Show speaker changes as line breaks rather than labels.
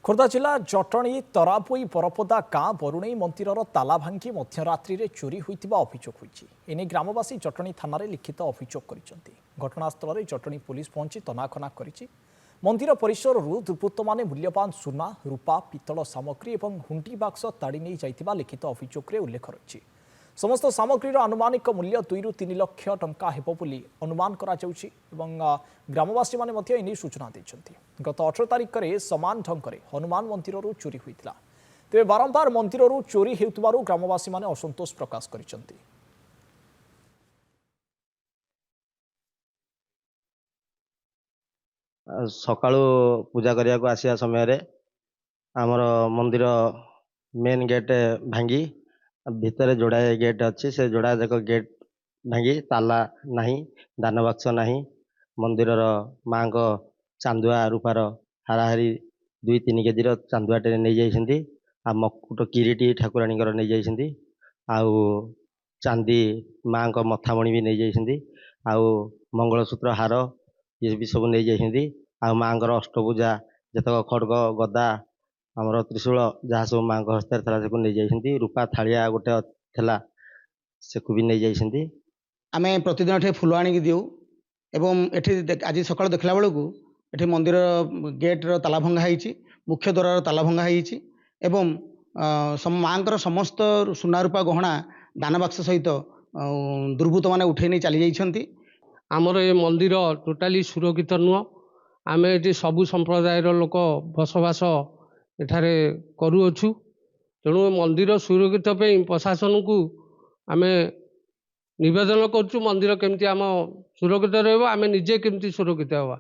खोर्धा जिला जटणी तरापुई बरपदा गाँ बरुणई मंदिर ताला भांगी मध्यरात्रि चोरी होता अभियोग होने ग्रामवासी जटणी थाना लिखित अभियोग कर घटनास्थल जटणी पुलिस पहुंची तनाखना कर मंदिर परिसर दुर्बृत्त मैंने मूल्यवान सुना रूपा पितल सामग्री और हुंडी बाक्स ताड़ी नहीं जाइथिबा लिखित अभियोग उल्लेख रही समस्त सामग्रीर आनुमानिक मूल्य 2 ରୁ 3 लाख टंका हेबो बोली अनुमान करा जाउछि एवं ग्रामवासी माने मध्य एने सूचना दैछन्ति। गत 18 तारिख रे समान ढंग रे हनुमान मंदिररू चोरी होइतिला। तेबे बारंबार मंदिररू चोरी हेउतबारु ग्रामवासी माने असंतोष प्रकाश करिसन्ति।
सकाळु पूजा करिया को आसिया समय रे हमर मंदिर मेन गेट भांगी भितर जोड़ाए गेट अच्छी से जोड़ा जाक गेट भांगी ताला नहीं दान बक्स नहीं मंदिर माँ को चांदुआ रूपार हाराहारी 2-3 केजी चांदुआटे नहीं जाइछन्ती आ मकुट किरीटी ठाकुराणी नहीं जाइछन्ती आउ चांदी माँ को मथामणी भी नहीं जाइछन्ती आउ मंगलसूत्र हार ये भी सब नहीं जाइछन्ती आ माँ अष्टभुजा जतक खड़ग गदा आमर त्रिशूल जहाँ सब माँ हस्तार था नहीं जाइछन्ती रूपा थालिया गोटे थेला से भी नहीं जाइछन्ती।
आमे प्रतिदिन एठे फुल आनिक दिउ एवं एठी आज सकाळ देखला बेलकु एठी मंदिर गेट रो ताला भंगा होईछि मुख्य द्वार रो ताला भंगा होईछि एवं माँकर समस्त सुना रूपा गहना दान बाक्स सहित दुर्बृत्त माने उठै नै चली जाइछन्ती।
आमर ए मंदिर टोटाली सुरक्षित नुह आमे एठी सबु संप्रदायर लोक बसवास एठारे करूअछु तेणु मंदिर सुरक्षित पे प्रशासन को आमे निवेदन करूँ मंदिर केमती आम सुरक्षित रहा आम निजे केमती सुरक्षित हवा।